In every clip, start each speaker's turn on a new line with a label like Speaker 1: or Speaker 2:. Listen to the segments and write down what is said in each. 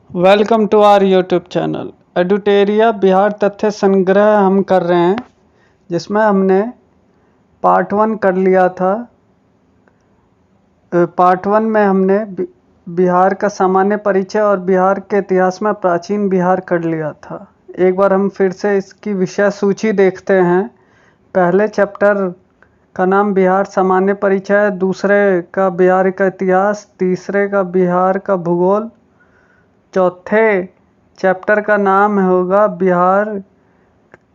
Speaker 1: Welcome to our YouTube channel Eduteria Bihar तथ्य संग्रह हम कर रहे हैं, जिसमें हमने पार्ट 1 कर लिया था। पार्ट 1 में हमने बिहार का सामान्य परिचय और बिहार के इतिहास में प्राचीन बिहार कर लिया था। एक बार हम फिर से इसकी विषय सूची देखते हैं। पहले चैप्टर का नाम बिहार सामान्य परिचय, दूसरे का बिहार का इतिहास, तीसरे का बिहार का भूगोल, चौथे चैप्टर का नाम होगा बिहार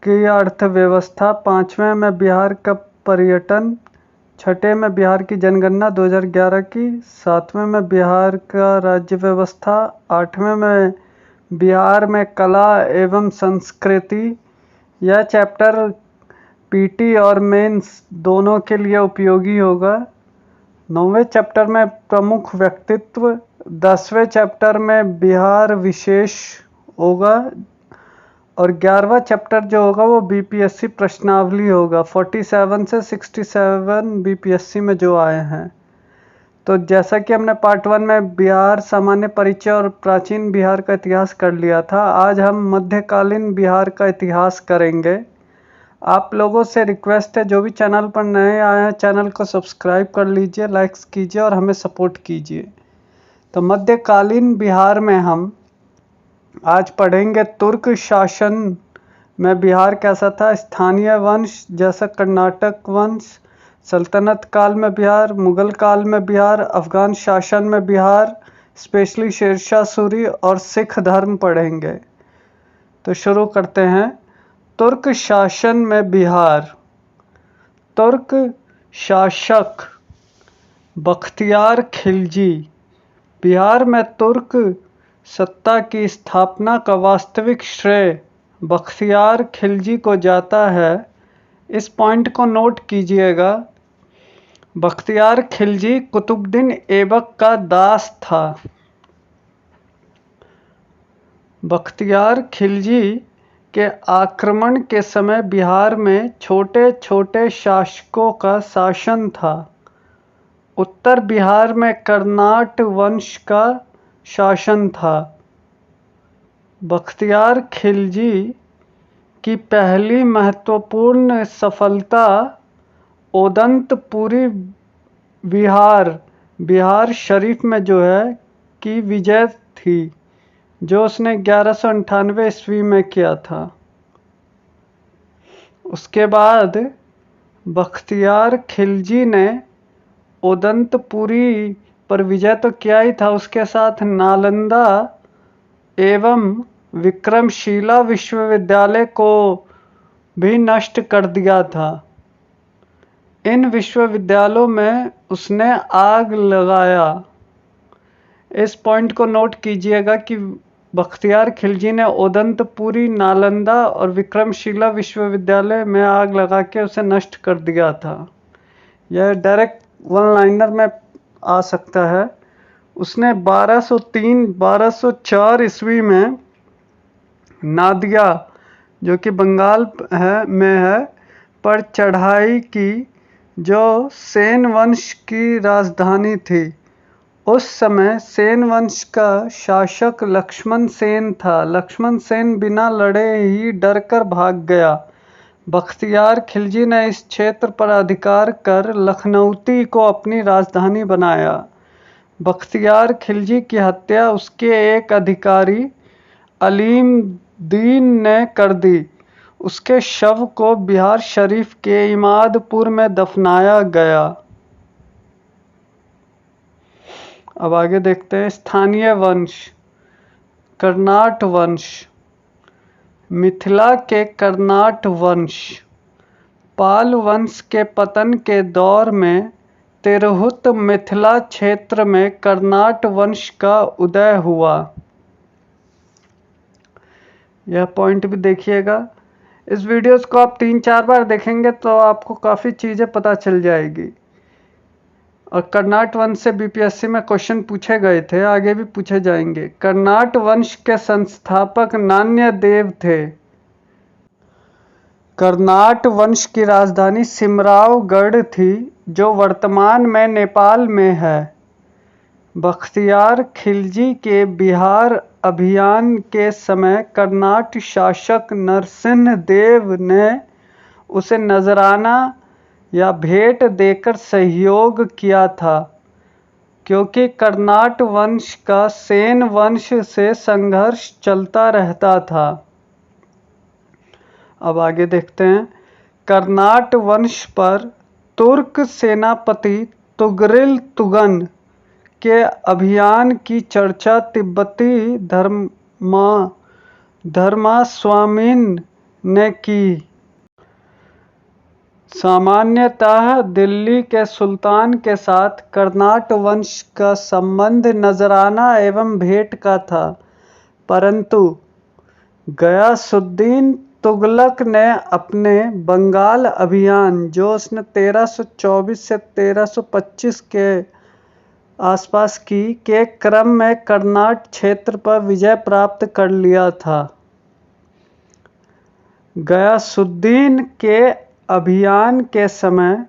Speaker 1: की अर्थव्यवस्था, पाँचवें में बिहार का पर्यटन, छठे में बिहार की जनगणना 2011 की, सातवें में बिहार का राज्य व्यवस्था, आठवें में बिहार में कला एवं संस्कृति। यह चैप्टर पीटी और मेंस दोनों के लिए उपयोगी होगा। 9वें चैप्टर में प्रमुख व्यक्तित्व, 10वें चैप्टर में बिहार विशेष होगा और 11वां चैप्टर जो होगा वो बीपीएससी प्रश्नावली होगा। 47 से 67 बीपीएससी में जो आए हैं। तो जैसा कि हमने पार्ट 1 में बिहार सामान्य परिचय और प्राचीन बिहार का इतिहास कर लिया था, आज हम मध्यकालीन बिहार का इतिहास करेंगे। आप लोगों से रिक्वेस्ट है, जो भी चैनल पर नए आए हैं चैनल को सब्सक्राइब कर लीजिए, लाइक्स कीजिए और हमें सपोर्ट कीजिए। तो मध्यकालीन बिहार में हम आज पढ़ेंगे तुर्क शासन में बिहार कैसा था, स्थानीय वंश जैसा कर्नाटक वंश, सल्तनत काल में बिहार, मुगल काल में बिहार, अफगान शासन में बिहार, स्पेशली शेरशाह सूरी और सिख धर्म पढ़ेंगे। तो शुरू करते हैं। तुर्क शासन में बिहार। तुर्क शासक बख्तियार खिलजी बिहार में तुर्क सत्ता की स्थापना का वास्तविक श्रेय बख्तियार खिलजी को जाता है। इस पॉइंट को नोट कीजिएगा। बख्तियार खिलजी कुतुबुद्दीन ऐबक का दास था। बख्तियार खिलजी के आक्रमण के समय बिहार में छोटे छोटे शासकों का शासन था। उत्तर बिहार में कर्नाट वंश का शासन था। बख्तियार खिलजी की पहली महत्वपूर्ण सफलता ओदंतपुरी बिहार शरीफ में जो है की विजय थी, जो उसने 1198 ईस्वी में किया था। उसके बाद बख्तियार खिलजी ने ओदंतपुरी पर विजय तो किया ही था, उसके साथ नालंदा एवं विक्रमशिला विश्वविद्यालय को भी नष्ट कर दिया था। इन विश्वविद्यालयों में उसने आग लगाया। इस पॉइंट को नोट कीजिएगा कि बख्तियार खिलजी ने ओदंतपुरी, नालंदा और विक्रमशिला विश्वविद्यालय में आग लगा के उसे नष्ट कर दिया था। यह डायरेक्ट वन लाइनर में आ सकता है। उसने 1204 ईस्वी में नादिया, जो कि बंगाल में है, पर चढ़ाई की, जो सेन वंश की राजधानी थी। उस समय सेन वंश का शासक लक्ष्मण सेन था। लक्ष्मण सेन बिना लड़े ही डरकर भाग गया। बख्तियार खिलजी ने इस क्षेत्र पर अधिकार कर लखनऊती को अपनी राजधानी बनाया। बख्तियार खिलजी की हत्या उसके एक अधिकारी अलीम दीन ने कर दी। उसके शव को बिहार शरीफ के इमादपुर में दफनाया गया। अब आगे देखते हैं। स्थानीय वंश। कर्नाट वंश। मिथिला के कर्नाट वंश। पाल वंश के पतन के दौर में तिरहुत मिथिला क्षेत्र में कर्नाट वंश का उदय हुआ। यह पॉइंट भी देखिएगा। इस वीडियोस को आप 3-4 बार देखेंगे तो आपको काफ़ी चीज़ें पता चल जाएगी। और कर्नाट वंश से बीपीएससी में क्वेश्चन पूछे गए थे, आगे भी पूछे जाएंगे। कर्नाट वंश के संस्थापक नान्यदेव थे। कर्नाट वंश की राजधानी सिमरावगढ़ थी, जो वर्तमान में नेपाल में है। बख्तियार खिलजी के बिहार अभियान के समय कर्नाट शासक नरसिंह देव ने उसे नजराना या भेंट देकर सहयोग किया था, क्योंकि कर्नाट वंश का सेन वंश से संघर्ष चलता रहता था। अब आगे देखते हैं। कर्नाट वंश पर तुर्क सेनापति तुगरिल तुगन के अभियान की चर्चा तिब्बती धर्मास्वामिन ने की। सामान्यतः दिल्ली के सुल्तान के साथ कर्नाट वंश का संबंध नजराना एवं भेंट का था, परंतु गयासुद्दीन तुगलक ने अपने बंगाल अभियान, जो उसने 1324 से 1325 के आसपास की, के क्रम में कर्नाट क्षेत्र पर विजय प्राप्त कर लिया था। गयासुद्दीन के अभियान के समय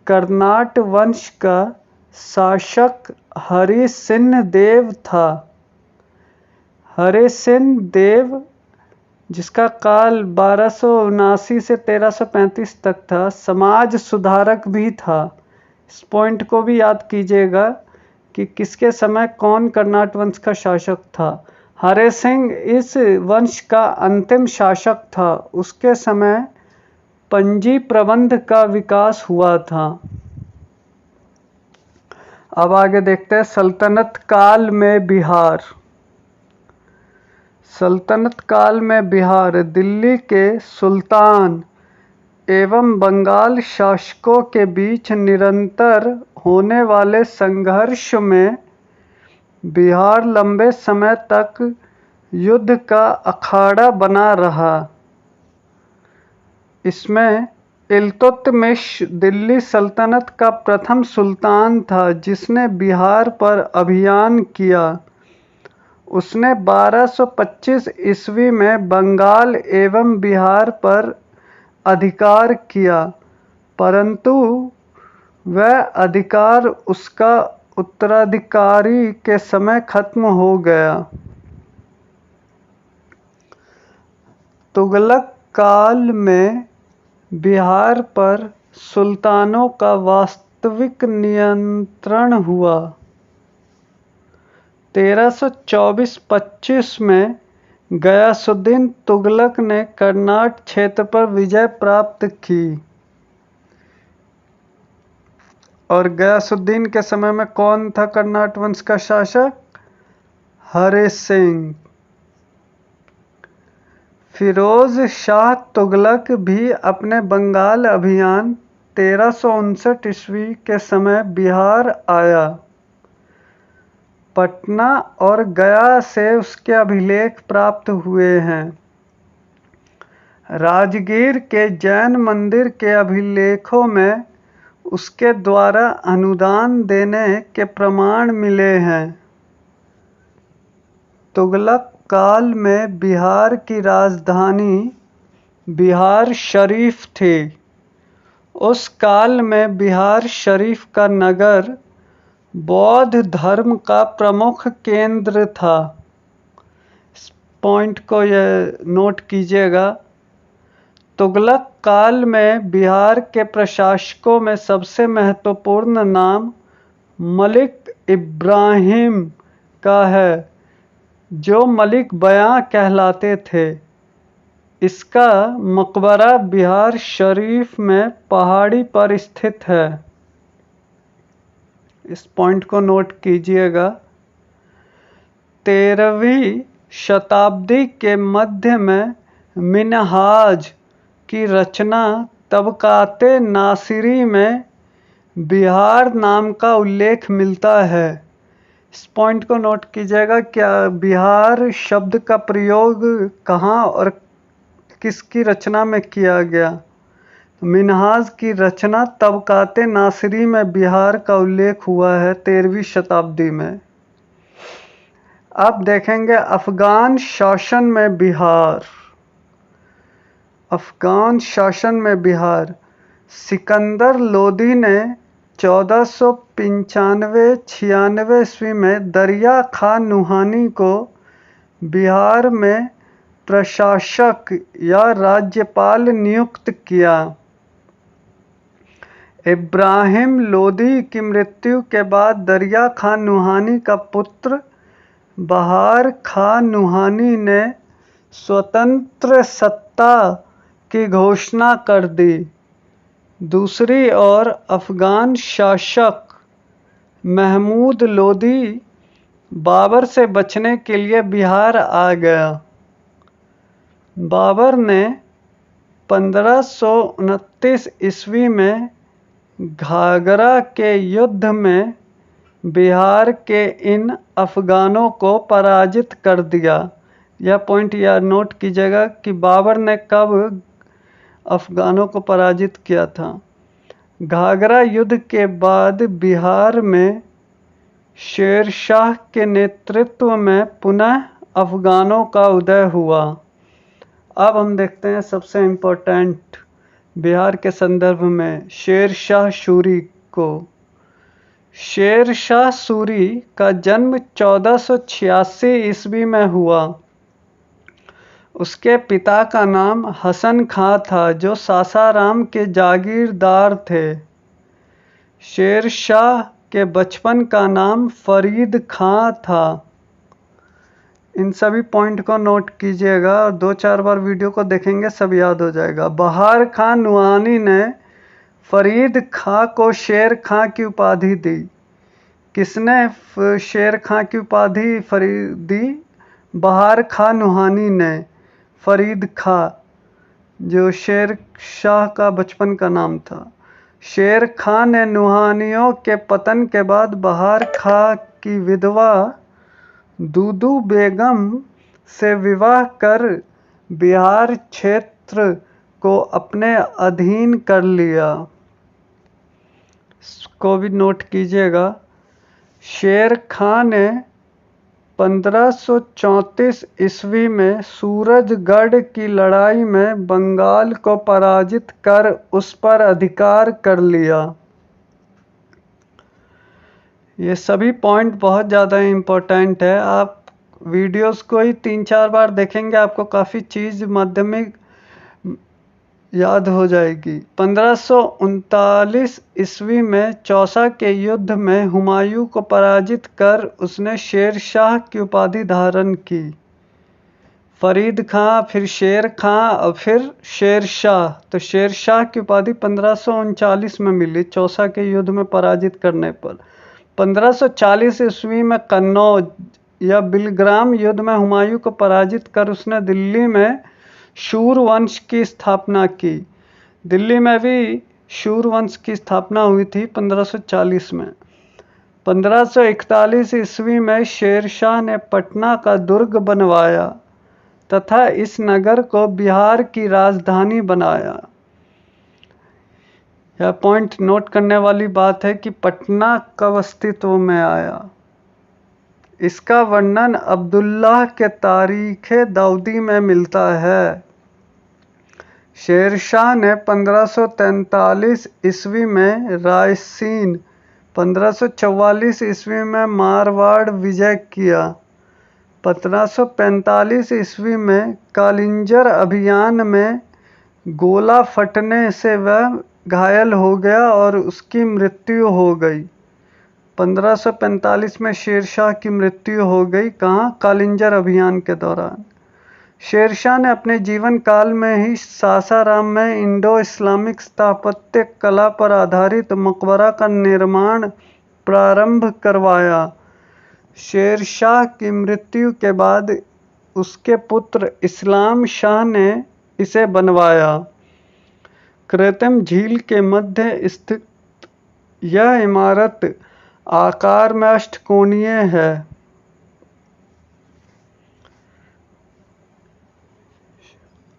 Speaker 1: कर्नाट वंश का शासक हरिसिंह देव था। हरिसिंह देव, जिसका काल 1279 से 1335 तक था, समाज सुधारक भी था। इस पॉइंट को भी याद कीजिएगा कि किसके समय कौन कर्नाट वंश का शासक था। हरि सिंह इस वंश का अंतिम शासक था। उसके समय पंजी प्रबंध का विकास हुआ था। अब आगे देखते हैं सल्तनत काल में बिहार। सल्तनत काल में बिहार दिल्ली के सुल्तान एवं बंगाल शासकों के बीच निरंतर होने वाले संघर्ष में बिहार लंबे समय तक युद्ध का अखाड़ा बना रहा। इसमें इल्तुतमिश दिल्ली सल्तनत का प्रथम सुल्तान था जिसने बिहार पर अभियान किया। उसने 1225 ईस्वी में बंगाल एवं बिहार पर अधिकार किया, परंतु वह अधिकार उसका उत्तराधिकारी के समय खत्म हो गया। तुगलक काल में बिहार पर सुल्तानों का वास्तविक नियंत्रण हुआ। 1324-25 में गयासुद्दीन तुगलक ने कर्नाट क्षेत्र पर विजय प्राप्त की। और गयासुद्दीन के समय में कौन था कर्नाट वंश का शासक? हरि सिंह। फिरोज शाह तुगलक भी अपने बंगाल अभियान 1359 ईस्वी के समय बिहार आया। पटना और गया से उसके अभिलेख प्राप्त हुए हैं। राजगीर के जैन मंदिर के अभिलेखों में उसके द्वारा अनुदान देने के प्रमाण मिले हैं। तुगलक काल में बिहार की राजधानी बिहार शरीफ थी। उस काल में बिहार शरीफ का नगर बौद्ध धर्म का प्रमुख केंद्र था। इस पॉइंट को यह नोट कीजिएगा। तुगलक काल में बिहार के प्रशासकों में सबसे महत्वपूर्ण नाम मलिक इब्राहिम का है, जो मलिक बयां कहलाते थे। इसका मकबरा बिहार शरीफ में पहाड़ी पर स्थित है। इस पॉइंट को नोट कीजिएगा। 13वीं शताब्दी के मध्य में मिनहाज की रचना तबकाते नासिरी में बिहार नाम का उल्लेख मिलता है। इस पॉइंट को नोट कीजिएगा। क्या बिहार शब्द का प्रयोग कहाँ और किसकी रचना में किया गया? मिनहाज की रचना तबकाते नासिरी में बिहार का उल्लेख हुआ है 13वीं शताब्दी में। अब देखेंगे अफगान शासन में बिहार। अफगान शासन में बिहार सिकंदर लोदी ने 1495-96 ईस्वी में दरिया खान नुहानी को बिहार में प्रशासक या राज्यपाल नियुक्त किया। इब्राहिम लोदी की मृत्यु के बाद दरिया खान नुहानी का पुत्र बहार खान नुहानी ने स्वतंत्र सत्ता की घोषणा कर दी। दूसरी ओर अफगान शासक महमूद लोदी बाबर से बचने के लिए बिहार आ गया। बाबर ने 1529 ईस्वी में घाघरा के युद्ध में बिहार के इन अफगानों को पराजित कर दिया। यह पॉइंट याद नोट कीजिएगा कि बाबर ने कब अफगानों को पराजित किया था। घाघरा युद्ध के बाद बिहार में शेर शाह के नेतृत्व में पुनः अफगानों का उदय हुआ। अब हम देखते हैं सबसे इम्पोर्टेंट बिहार के संदर्भ में शेर शाह सूरी को। शेर शाह सूरी का जन्म 1486 ईस्वी में हुआ। उसके पिता का नाम हसन खां था जो सासाराम के जागीरदार थे। शेर शाह के बचपन का नाम फरीद खां था। इन सभी पॉइंट को नोट कीजिएगा और 2-4 बार वीडियो को देखेंगे सब याद हो जाएगा। बहार खान नुहानी ने फरीद खां को शेर खां की उपाधि दी। किसने शेर खां की उपाधि दी? बहार खान नुहानी ने फरीद खां, जो शेर शाह का बचपन का नाम था। शेर खां ने नुहानियों के पतन के बाद बहार खां की विधवा दूदू बेगम से विवाह कर बिहार क्षेत्र को अपने अधीन कर लिया। इसको भी नोट कीजिएगा। शेर खां ने 1534 ईस्वी में सूरजगढ़ की लड़ाई में बंगाल को पराजित कर उस पर अधिकार कर लिया। ये सभी पॉइंट बहुत ज़्यादा इम्पोर्टेंट है। आप वीडियोस को ही 3-4 बार देखेंगे आपको काफ़ी चीज़ माध्यमिक याद हो जाएगी। 1539 ईस्वी में चौसा के युद्ध में हुमायूं को पराजित कर उसने शेर शाह की उपाधि धारण की। फरीद खां, फिर शेर खां और फिर शेर शाह। तो शेर शाह की उपाधि 1539 में मिली चौसा के युद्ध में पराजित करने पर। 1540 ईस्वी में कन्नौज या बिलग्राम युद्ध में हुमायूं को पराजित कर उसने दिल्ली में शूर वंश की स्थापना की। दिल्ली में भी शूर वंश की स्थापना हुई थी 1540 में। 1541 ईस्वी में शेर शाह ने पटना का दुर्ग बनवाया तथा इस नगर को बिहार की राजधानी बनाया। यह पॉइंट नोट करने वाली बात है कि पटना कब अस्तित्व में आया। इसका वर्णन अब्दुल्लाह के तारीख़े दाऊदी में मिलता है। शेर शाह ने 1543 ईस्वी में रायसीन, 1544 ईस्वी में मारवाड़ विजय किया। 1545 ईस्वी में कालिंजर अभियान में गोला फटने से वह घायल हो गया और उसकी मृत्यु हो गई। 1545 में शेर शाह की मृत्यु हो गई। कहाँ? कालिंजर अभियान के दौरान। शेर शाह ने अपने जीवन काल में ही सासाराम में इंडो इस्लामिक स्थापत्य कला पर आधारित मकबरा का निर्माण प्रारंभ करवाया। शेर शाह की मृत्यु के बाद उसके पुत्र इस्लाम शाह ने इसे बनवाया। कृत्रिम झील के मध्य स्थित यह इमारत आकार में अष्टकोणीय है।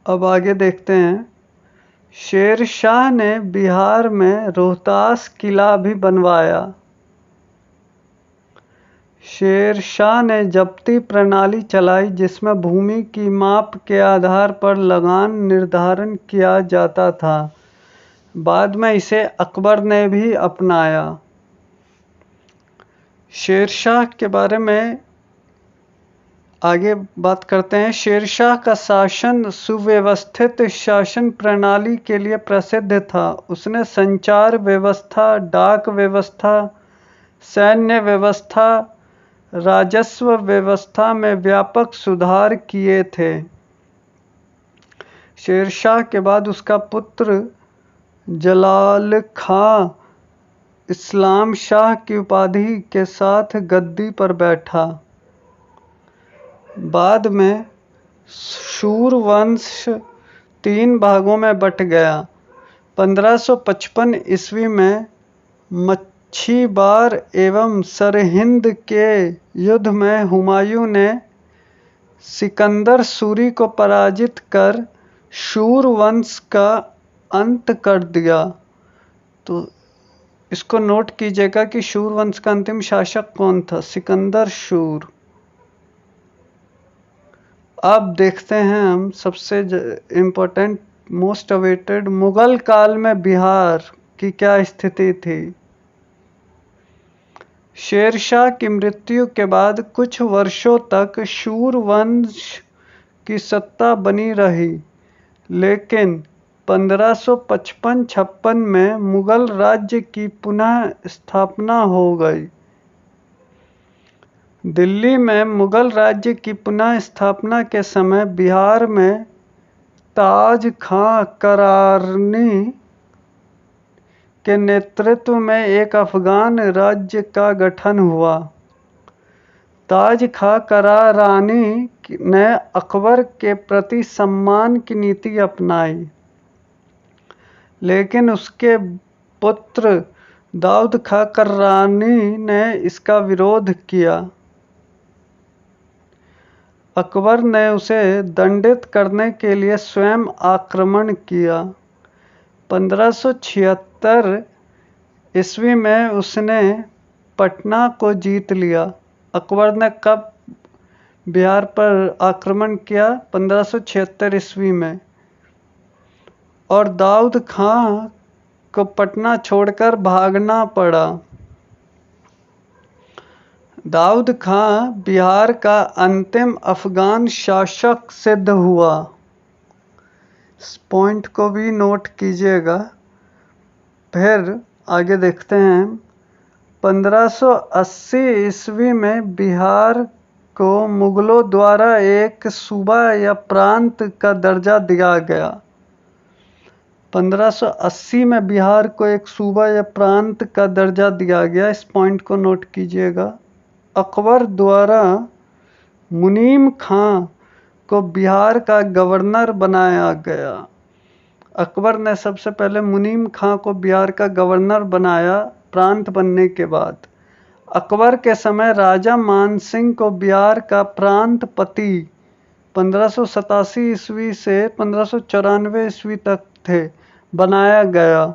Speaker 1: अब आगे देखते हैं। शेर शाह ने बिहार में रोहतास किला भी बनवाया। शेर शाह ने जब्ती प्रणाली चलाई जिसमें भूमि की माप के आधार पर लगान निर्धारण किया जाता था। बाद में इसे अकबर ने भी अपनाया। शेरशाह के बारे में आगे बात करते हैं। शेरशाह का शासन सुव्यवस्थित शासन प्रणाली के लिए प्रसिद्ध था। उसने संचार व्यवस्था, डाक व्यवस्था, सैन्य व्यवस्था, राजस्व व्यवस्था में व्यापक सुधार किए थे। शेरशाह के बाद उसका पुत्र जलाल खां इस्लाम शाह की उपाधि के साथ गद्दी पर बैठा। बाद में शूर वंश 3 भागों में बट गया। 1555 ईस्वी में मच्छीबार एवं सरहिंद के युद्ध में हुमायूं ने सिकंदर सूरी को पराजित कर शूर वंश का अंत कर दिया। तो इसको नोट कीजिएगा कि शूर वंश का अंतिम शासक कौन था? सिकंदर शूर। अब देखते हैं हम सबसे इम्पोर्टेंट, मोस्ट अवेटेड, मुगल काल में बिहार की क्या स्थिति थी। शेरशाह की मृत्यु के बाद कुछ वर्षों तक शूर वंश की सत्ता बनी रही, लेकिन 1555-56 में मुगल राज्य की पुनः स्थापना हो गई। दिल्ली में मुगल राज्य की पुनः स्थापना के समय बिहार में ताज खां करारनी के नेतृत्व में एक अफगान राज्य का गठन हुआ। ताज खां करारानी ने अकबर के प्रति सम्मान की नीति अपनाई, लेकिन उसके पुत्र दाऊद खां करारानी ने इसका विरोध किया। अकबर ने उसे दंडित करने के लिए स्वयं आक्रमण किया। 1576 ईस्वी में उसने पटना को जीत लिया। अकबर ने कब बिहार पर आक्रमण किया? 1576 ईस्वी में। और दाऊद खां को पटना छोड़कर भागना पड़ा। दाऊद खां बिहार का अंतिम अफगान शासक सिद्ध हुआ। इस पॉइंट को भी नोट कीजिएगा। फिर आगे देखते हैं। 1580 ईस्वी में बिहार को मुगलों द्वारा एक सूबा या प्रांत का दर्जा दिया गया। 1580 में बिहार को एक सूबा या प्रांत का दर्जा दिया गया। इस पॉइंट को नोट कीजिएगा। अकबर द्वारा मुनीम खां को बिहार का गवर्नर बनाया गया। अकबर ने सबसे पहले मुनीम खां को बिहार का गवर्नर बनाया प्रांत बनने के बाद। अकबर के समय राजा मानसिंह को बिहार का प्रांतपति 1587 ईस्वी से 1594 ईस्वी तक थे बनाया गया।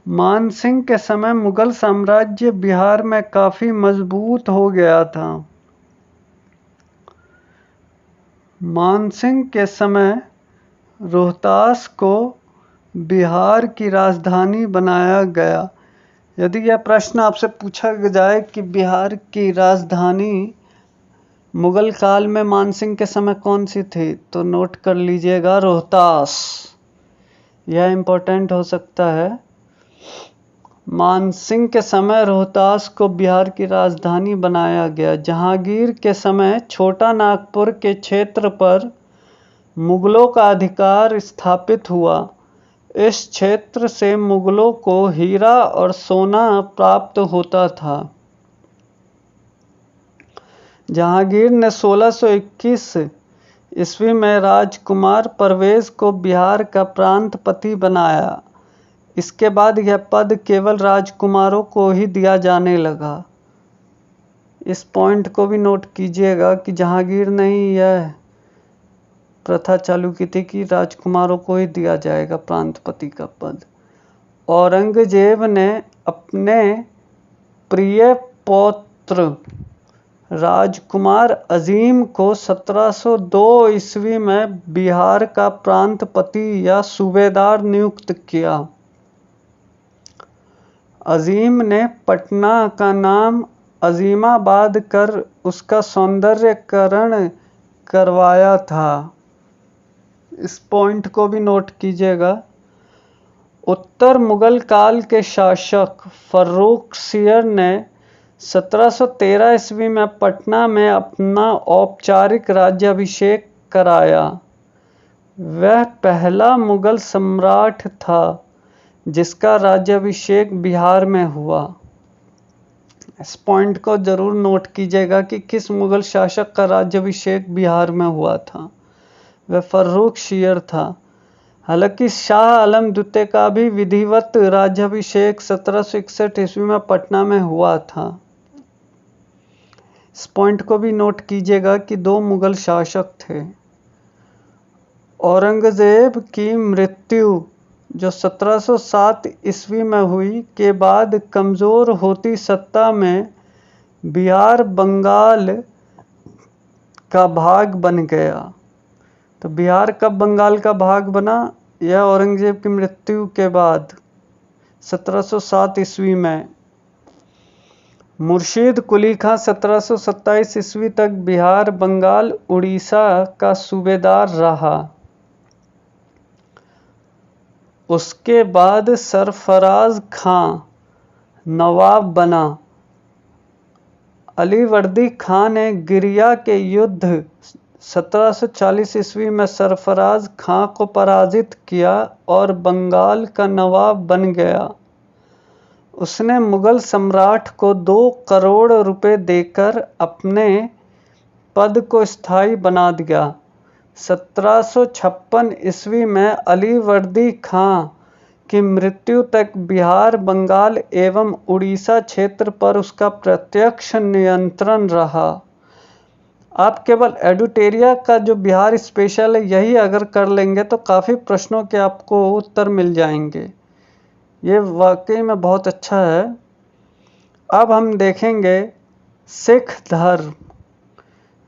Speaker 1: मानसिंह के समय मुगल साम्राज्य बिहार में काफी मजबूत हो गया था। मानसिंह के समय रोहतास को बिहार की राजधानी बनाया गया। यदि यह प्रश्न आपसे पूछा जाए कि बिहार की राजधानी मुगल काल में मानसिंह के समय कौन सी थी, तो नोट कर लीजिएगा रोहतास। यह इम्पोर्टेंट हो सकता है। मानसिंह के समय रोहतास को बिहार की राजधानी बनाया गया। जहांगीर के समय छोटा नागपुर के क्षेत्र पर मुगलों का अधिकार स्थापित हुआ। इस क्षेत्र से मुगलों को हीरा और सोना प्राप्त होता था। जहांगीर ने 1621 ईस्वी में राजकुमार परवेज को बिहार का प्रांतपति बनाया। इसके बाद यह पद केवल राजकुमारों को ही दिया जाने लगा। इस पॉइंट को भी नोट कीजिएगा कि जहांगीर ने ही यह प्रथा चालू की थी कि राजकुमारों को ही दिया जाएगा प्रांतपति का पद। औरंगजेब ने अपने प्रिय पौत्र राजकुमार अजीम को 1702 ईस्वी में बिहार का प्रांतपति या सूबेदार नियुक्त किया। अजीम ने पटना का नाम अजीमाबाद कर उसका सौंदर्यकरण करवाया था। इस पॉइंट को भी नोट कीजिएगा। उत्तर मुगल काल के शासक फर्रुखसियर ने 1713 ईस्वी में पटना में अपना औपचारिक राज्याभिषेक कराया। वह पहला मुगल सम्राट था जिसका राज्याभिषेक बिहार में हुआ। इस पॉइंट को जरूर नोट कीजिएगा कि किस मुगल शासक का राज्याभिषेक बिहार में हुआ था। वह फर्रुखसियर था। हालांकि शाह आलम द्वितीय का भी विधिवत राज्याभिषेक 1761 ईस्वी में पटना में हुआ था। इस पॉइंट को भी नोट कीजिएगा कि 2 मुगल शासक थे। औरंगजेब की मृत्यु जो 1707 ईस्वी में हुई के बाद कमज़ोर होती सत्ता में बिहार बंगाल का भाग बन गया। तो बिहार कब बंगाल का भाग बना? यह औरंगजेब की मृत्यु के बाद 1707 ईस्वी में। मुर्शीद कुली खां 1727 ईस्वी तक बिहार बंगाल उड़ीसा का सूबेदार रहा। उसके बाद सरफराज खां नवाब बना। अलीवर्दी खां ने गिरिया के युद्ध 1740 ईस्वी में सरफराज खां को पराजित किया और बंगाल का नवाब बन गया। उसने मुगल सम्राट को 2 करोड़ रुपए देकर अपने पद को स्थायी बना दिया। 1756 ईस्वी में अलीवर्दी खां की मृत्यु तक बिहार बंगाल एवं उड़ीसा क्षेत्र पर उसका प्रत्यक्ष नियंत्रण रहा। आप केवल एडुटेरिया का जो बिहार स्पेशल है यही अगर कर लेंगे तो काफ़ी प्रश्नों के आपको उत्तर मिल जाएंगे। ये वाकई में बहुत अच्छा है। अब हम देखेंगे सिख धर्म।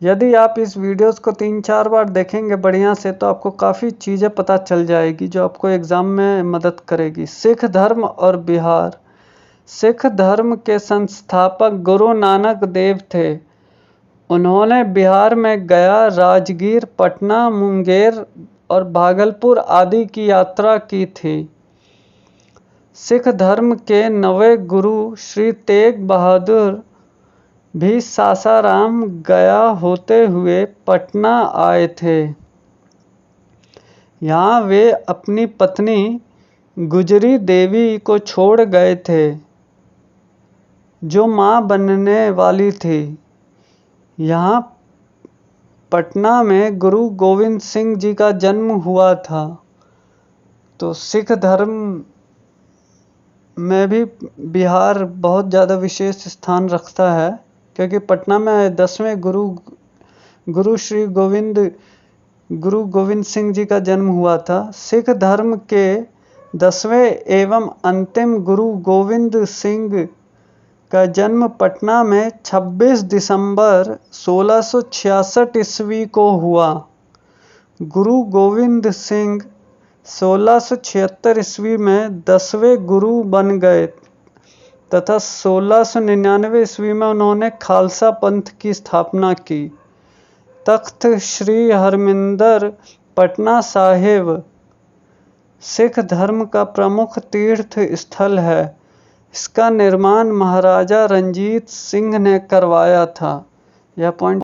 Speaker 1: यदि आप इस वीडियोस को 3-4 बार देखेंगे बढ़िया से तो आपको काफ़ी चीज़ें पता चल जाएगी जो आपको एग्ज़ाम में मदद करेगी। सिख धर्म और बिहार। सिख धर्म के संस्थापक गुरु नानक देव थे। उन्होंने बिहार में गया, राजगीर, पटना, मुंगेर और भागलपुर आदि की यात्रा की थी। सिख धर्म के 9वें गुरु श्री तेग बहादुर भी सासाराम गया होते हुए पटना आए थे। यहाँ वे अपनी पत्नी गुजरी देवी को छोड़ गए थे जो माँ बनने वाली थी। यहाँ पटना में गुरु गोविंद सिंह जी का जन्म हुआ था। तो सिख धर्म में भी बिहार बहुत ज़्यादा विशेष स्थान रखता है क्योंकि पटना में 10वें गुरु श्री गुरु गोविंद सिंह जी का जन्म हुआ था। सिख धर्म के 10वें एवं अंतिम गुरु गोविंद सिंह का जन्म पटना में 26 दिसंबर 1666 ईस्वी को हुआ। गुरु गोविंद सिंह 1676 ईस्वी में 10वें गुरु बन गए तथा 1699 ईस्वी में उन्होंने खालसा पंथ की स्थापना की। तख्त श्री हरमिंदर पटना साहिब सिख धर्म का प्रमुख तीर्थ स्थल है। इसका निर्माण महाराजा रंजीत सिंह ने करवाया था। यह पॉइंट